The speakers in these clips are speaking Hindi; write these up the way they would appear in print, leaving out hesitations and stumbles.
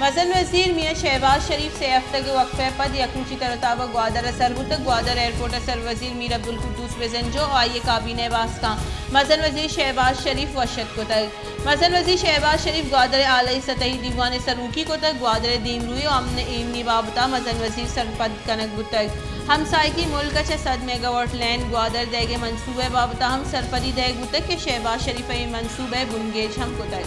मजन वजीर मियाँ शहबाज शरीफ से हफ्ते वक्फे पद यकूची तरताब ग्वादर सरबुत ग्वादर एयरपोर्ट सर वजीर मीर अब्दुल कुद्दूस बेजंजो और आइए काबीने वास्का मजन वजीर शहबाज शरीफ वशत को तक मजन वजीर शहबाज शरीफ ग्वादर आलई सतही दीवान सरूकी को तक ग्वादर दीमरुई और अमन इमनी बाबता मजन वजीर सरपद कनक बुतक हमसाई की मुल्क 100 मेगावाट लैंड ग्वादर देगे मनसूबे बाबता हम सरपदी देग बुतक के शहबाज शरीफ मनसूबे बुनगेज हम को तक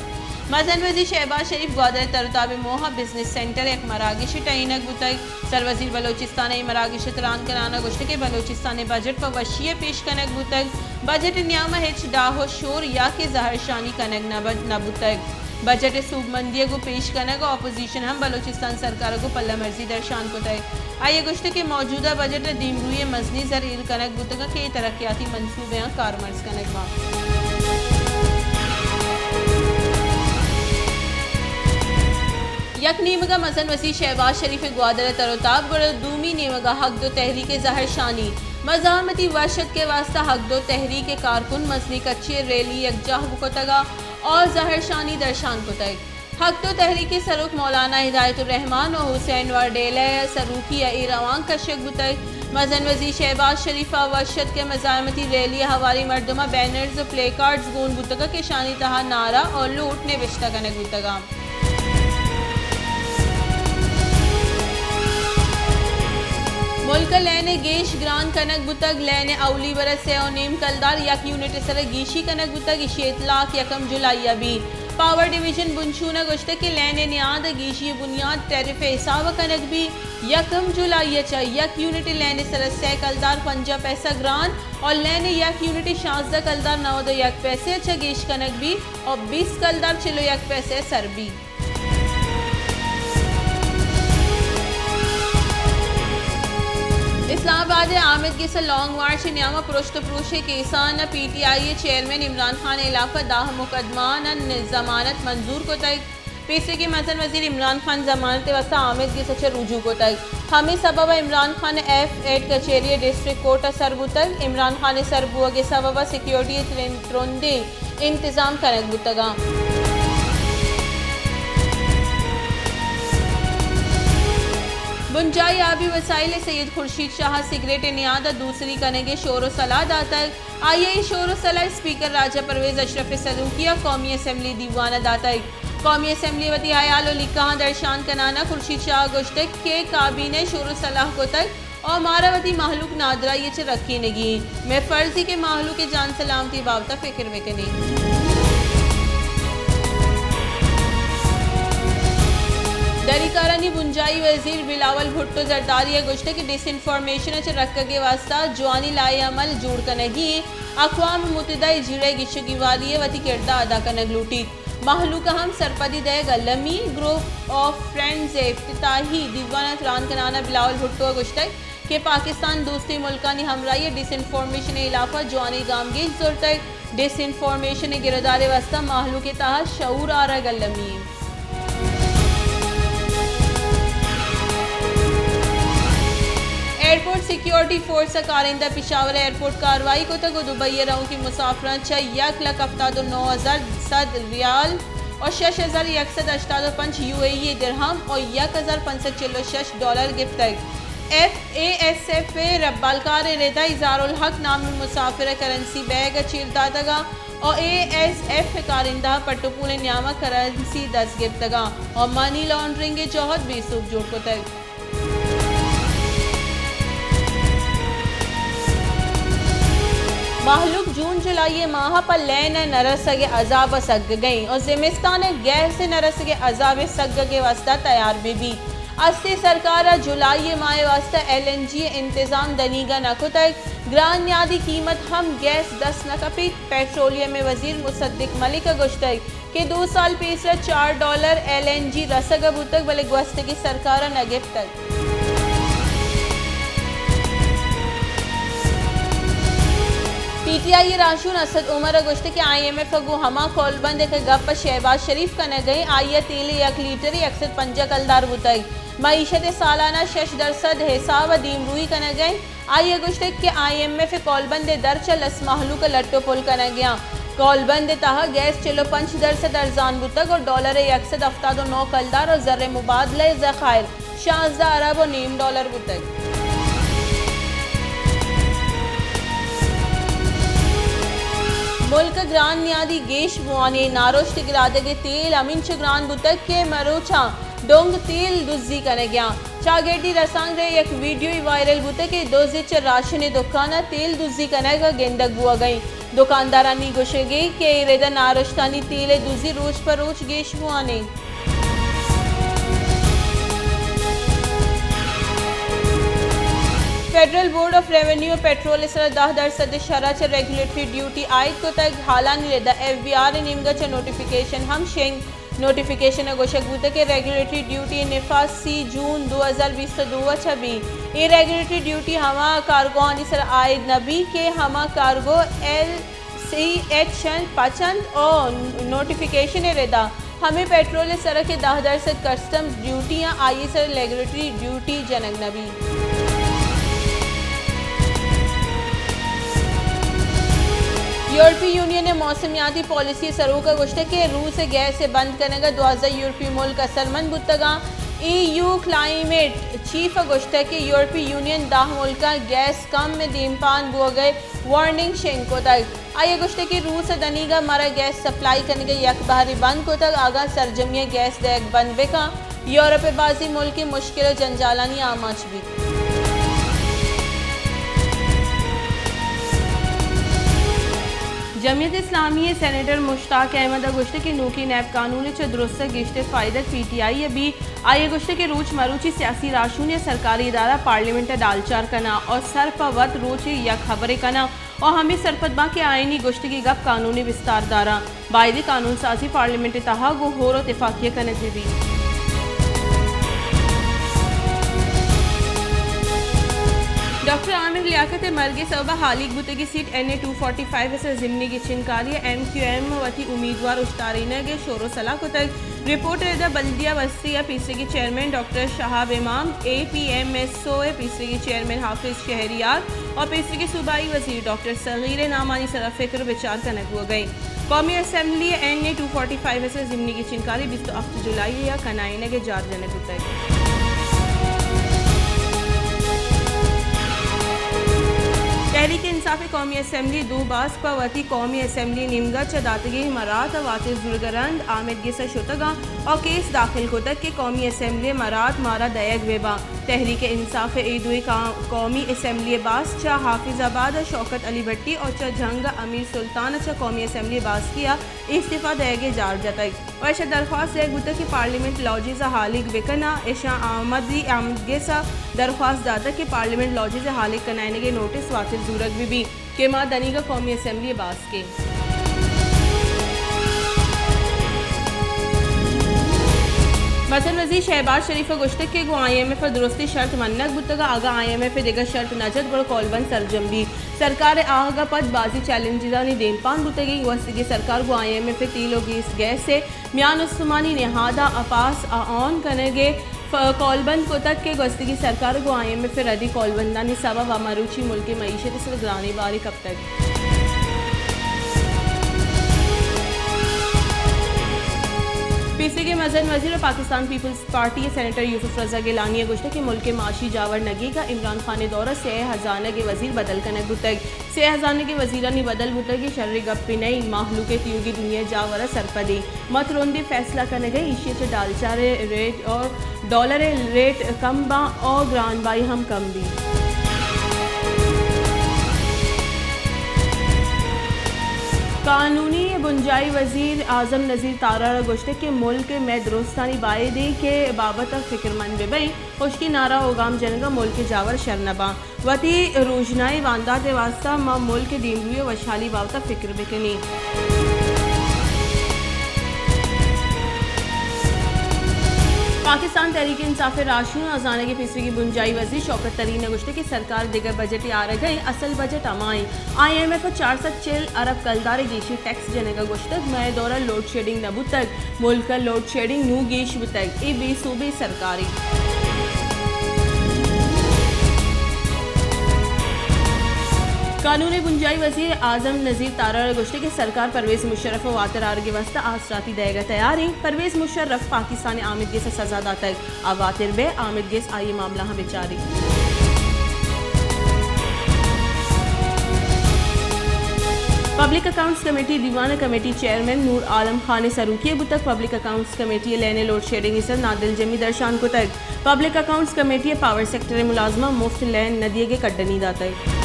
मजन वजीर शहबाज शरीफ ग्वादर तरताब मोहा बिजनेस सेंटर एक मरागिश टैनक बुतक सर वजीर बलोचिस्तान मरागिश तरान कराना गुश्त के बलोचिस्तान बजट पर वशीय पेश कनक बुतक बजट न्याम हिच डाहो शोर या के जहरशानी कनक न बुतक बजट सूबमंदी को पेश कनक अपोजिशन हम बलोचिस्तान सरकार को पल्ला मर्जी दर्शान को तय आइए गुश्त के मौजूदा बजट दीमरुई मजनी जरीर कनक बुतक के तरक्याती मनसूबे कारमर्ज कनक वा यक नीमगा मजन वसी शहबाज शरीफ ग्वादर तरोताब गुड़ दूमी नीमगा हक दो तहरीक जहर शानी मजामती वर्षत के वास्ता हक दो तहरीक कारकुन मजनी कच्चे रैली यकजाह बुकोतगा और जहर शानी दर्शान को तय हक तो तहरीक सरुख मौलाना हिदायतुर्रहमान और हुसैन वर्डेल सरूकी रवान कशक बुतक मजन वजी शहबाज शरीफा वर्षत के मजामती रैली हवारी मरदमा बैनर्स प्ले कार्ड्स गोन बुतगा के शानी तहा नारा और लूट ने विश्ता कनक बुतगा मुल्क लैने गेश ग्रान कनक बुतक लैने अवली बरस से और नेम कलदार यक यूनिट सर गीशी कनक बुतक इशेतलाक यकम जुलाई अभी पावर डिवीजन बुनशूना गुश्त के लैने नियाद गीशी बुनियाद टैरिफ हिसाब कनक भी यकम जुलाई यक यूनिट लैने सर से कलदार 50 पैसा ग्रान और लैने यक यूनिट 16 कलदार 9 यक पैसे अच्छा गेश कनक भी और 20 कलदार चिलो यक पैसे सर भी इस्लामाबाद आमिद के से लॉन्ग मार्च न्यामा पुरुष पुरुषे केसान PTI चेयरमैन इमरान खान इलाफा दाह मुकदमान जमानत मंजूर को तक पीसी के मजन वजीर इमरान खान जमानत वस्ता आमिद के सच रुजू को तक हमें सबब इमरान खान F8 कचेरी डिस्ट्रिक्ट कोर्ट सरबू तक इमरान खान सरबुआ के सबब सिक्योरिटी त्रोंदे इंतजाम करक बुतगा बुंजाई आबी वसाइल सैयद खुर्शीद शाह सिगरेट नियादा दूसरी कनेगे शोर सलाह दातक आइए शोर सलाह स्पीकर राजा परवेज अशरफ सलूकिया कौमी असम्बली दीवाना दातक कौमी असम्बली वती आयाल लिखा दर्शान कनाना खुर्शीद शाह गुश्तक के काबीने शोर सलाह को तक और मारावती महलूक नादरा ये रखी नगी मैं फर्जी के महलू के जान सलामती बाबता फिक्र वेकनी दरिकारानी बुंजाई वजीर बिलावल भुट्टो जरदारी गुश्त की डिसइंफॉर्मेशन रख के वास्ता जवानी लाए अमल जोड़ कनगी अक़वाम मुत्तहिदा जिले गिशगी वाली वती किरदार अदा कनग लूटी महलूक हम सरपदी दे गलमी ग्रुप ऑफ फ्रेंड्स इफ्तिताही दीवाना तरान कनाना बिलावल भुट्टो गुश्त के पाकिस्तान दोस्ती मुल्कानी हमराही डिसइंफॉर्मेशन इलाफा जवानी गामगी जोरतक डिसइंफॉर्मेशन गिरदार वास्ता महलू के तहत शऊर आ रहा गलमी एयरपोर्ट सिक्योरिटी फोर्स कारिंदा पिशावर एयरपोर्ट कार्रवाई को तक दुबई राव की मुसाफर 1,79,700 रियाल और 6,185 UAE दिरहम और 1,506 डॉलर गिफ्ट तक FASF रब्बालकार रेदा इजारुल हक नाम मुसाफिर करेंसी बैग चिरदादगा और ASF कारिंदा पट्टुपुल न्यामा करेंसी 10 गिफ्ट तगा और मनी लॉन्ड्रिंग के चौहद बेसूब जोड़ को तक महलूक जून जुलाई माह पर लैन नरस के अजाब सग गई और जिमिस्तान गैर से नरस के अजाब सग के वास्ता तैयार भी अस्ती सरकार जुलाई माह वास्ता LNG इंतजाम दनीगा नकुतक ग्रान न्यादी कीमत हम गैस 10 नकपी पेट्रोलियम में वजीर मुसद्दिक मलिक गुश्तक के 2 साल पेसरा $4 LNG रसग बुतक बले ग्वस्त की सरकार नगिफ्त तक PTI राशून असद उमर गुश्त के IMF गो हमा खोलबंद के गप शहबाज शरीफ का न गई आइया तेल 1 लीटर 105 कलदार बुतई मईशत सालाना 6% हिसाब दीमरुई का न गई आइया गुश्त के IMF खोलबंद दर चल असमाहलू का लट्टो पुल का न गया कॉलबंद तहा गैस चलो 5% अरजान बुतक और डॉलर 179 कलदार और ज़र मुबादले ज़खायर 16 अरब और नीम डॉलर बुतक। मुल्क ग्रान नियादी गेश बुआने नारोश्त गिरादे तेल अमीन ग्रान बुतक के मरोचा डोंग तेल दुजी कने गया चागेटी रसांग रे एक वीडियो वायरल बुते के दोजिच राशन दुकाना तेल दुजी कनेगा गेंदक बुआ गई दुकानदारानी गुशेगी के रेदा नारोश्तानी तेल दुजी रोज पर रोज गेश बुआने। Federal Board of Revenue petrol 10% शराच रेगुलेटरी ड्यूटी आयद को तक हालानी लेदा FBR निमगच नोटिफिकेशन हम शेंग नोटिफिकेशन गोशक बुते के रेगुलेटरी ड्यूटी निफास 3 जून 2020 से 2026 ये रेगुलेटरी ड्यूटी हमा कार्गो आनी सर आयद नबी के हमा कार्गो LCH पचंद और नोटिफिकेशन रेदा हमें पेट्रोल सर के 10% कस्टम्स ड्यूटियाँ आई सर रेगुलेटरी ड्यूटी जनक नबी। यूरोपीय यूनियन ने मौसमियाती पॉलिसी सरू का गुश्ते के रूस से गैस से बंद करने का 2000 यूरोपीय मुल्क असरमंद बुतगा EU क्लाइमेट चीफ गुश्ते के यूरोपीय यूनियन दाह मुल्क का गैस कम में दीमपान बुआ गए वार्निंग शेंग को तक आइए गुश्ते की रूस से दनीगा मारा गैस सप्लाई करने के यक बाहरी बंद को तक आगा सरजमिया गैस देख बंद बेका यूरोप बाजी मुल्क की मुश्किल जंजालानी आमाच भी। जमीयत इस्लामी सेनेटर मुश्ताक अहमद गुश्ते की नूकी नैब कानून दुरुस्त गिश्ते फ़ायदत PTI अभी आइए गुश्ते के रोच मरूची सियासी राशून सरकारी इदारा पार्लियामेंट डालचार कना और सरपवत रोच या खबरें कना और हमें सरपतबा के आइनी गुश्ते की गप कानूनी विस्तार दारा बायदी कानून साजी पार्लियामेंट तहा गो होर इतफाक़िया कनक भी। डॉक्टर आमिर लियाकत मरगे सबा हालिक बुते की सीट NA 245 से जिमनी की चिनकारी MQM वती उम्मीदवार उश्तारीना के शोर सलाह को तक रिपोर्ट रेदा बल्दिया बस्तिया पीसी की चेयरमैन डॉक्टर शहाब इमाम APMSO पीसी की चेयरमैन हाफिज शहरियार और पीसी की सूबाई वजीर डॉक्टर सगीर नामानी सरफ फिक्र विचार कनक हो गई। कौमी असम्बली NA 245 से जिमनी की चिनकारी 28 जुलाई या कनाइना के जार जनक उतर। तहरीक इंसाफ कौमी असम्बली दो बास पवती कौमी असम्बली निमगा चदातगी मरात वातिस जुलगरंद आमिद गिसा शुतगा और केस दाखिल को तक के कौमी असम्बली मरात मारा दयग वेबा तहरीक इंसाफ ईदुई कौमी असम्बली बास चा हाफिजाबाद शौकत अली भट्टी और चा जंग अमीर सुल्तान चा कौमी असम्बली बास किया इस्तीफ़ा दयगे जार जतक और ऐसा दरख्वास्त है गुता की पार्लियामेंट लॉजिज़ हालिक विकना ऐशा आमदी आमदगेसा दरख्वास्त दाता के पार्लियामेंट लॉजिज़ हालिक कनाने के नोटिस वातिल जूरत भी के माँ दनीगा कौमी असम्बली बास के। मसलन वज़ीर शहबाज शरीफ गुश्तक के गो IMF दुरुस्ती शर्त मन्नक बुतगा आगा IMF दिगर शर्त नजद बड़ कौलबंद सरजम भी सरकार आगा पद बाजी चैलेंजिदानी देमपान बुतगी वस्ती सरकार गो IMF तीलो गैस से मियान उस्मानी नेहादा अपास आन कनेगे कौलबंद को तक के गस्ती की सरकार को IMF रदी कौलबंदानी सबब अमरूची मुल्क की मीशत से ग्रानी बारी कब तक। पीसी के मजन वजीर Pakistan Peoples Party senator Yusuf Raza Gilani गुश्त के मुल्क के माशी जावर नगी का इमरान खान दौरा से हजाना के वजीर बदल कनक बुतग से हजाना के वजीरानी बदल बुतगी शर्री गप्पी नई माहलू के त्यूगी दुनिया जावर सरपदी मत रोंदी फैसला करने गए इशिया से डालचारे रेट और डॉलर रेट कम बा और ग्रान बाई हम कम भी। कानूनी बुंजाई वजीर आजम नज़ीर तारा गुश्ते के मुल्क में दुरुस्तानी बायदे के बाबत फिक्रमंद बेबई खुशकी नारा उगाम जनगा मुल्क जावर शरनबा वती रोजनाई वानदा के वास्ता माँ मुल्क दीमरुए वशाली बाबत फिक्र बिकनी। पाकिस्तान तहरीक इंसाफ राशि अजाना की फीसदी की बुंजाई वजीर शौकत तरीन ने गुश्ते की सरकार दिगर बजट आ रही असल बजट अमाई IMF 440 अरब कलदार गेशी टैक्स जनेगा गुश्तक मैं दौरा लोड शेडिंग नबू तक मुल्क लोड शेडिंग नू गेश तक ए बी सूबे सरकारी। कानूनी बुंजाई वजीर आजम नज़ीर तारा गुश्ते की सरकार परवेज़ मुशर्रफ व वातर आरगे वस्ता आसराती देगा तैयारी परवेज़ मुशर्रफ पाकिस्तान आमिद से सजा दाता आवातिर बे आमिद गेस आई मामला हम बेचारी। पब्लिक अकाउंट्स कमेटी दीवाना कमेटी चेयरमैन नूर आलम खान सरूकी बुतक पब्लिक अकाउंट्स कमेटी लेने लोड शेडिंग इस नादिल जमी दर्शान को तक Public Accounts Committee power sector मुलाजमा मुफ्त लैन नदिये के कड्डनी दाता है।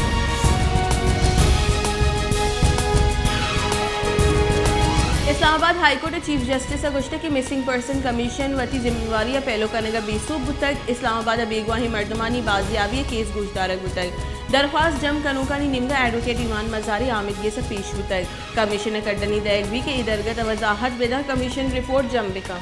इस्लामाबाद हाईकोर्ट चीफ जस्टिस गुश्ते की मिसिंग पर्सन कमीशन वती जिम्मेवारी पहलो करने का बेसूब बुतक इस्लामाबाद बेगवाही मर्दमानी बाजियाबी केस गुजदारक बुतक दरख्वास्त जम कनूकानी निमगा एडवोकेट ईमान मजारी आमिदगी से पेश बुतक कमीशन कड्डनी दैग भी के इधरगत वजाहत बेदा कमीशन रिपोर्ट जम बिका।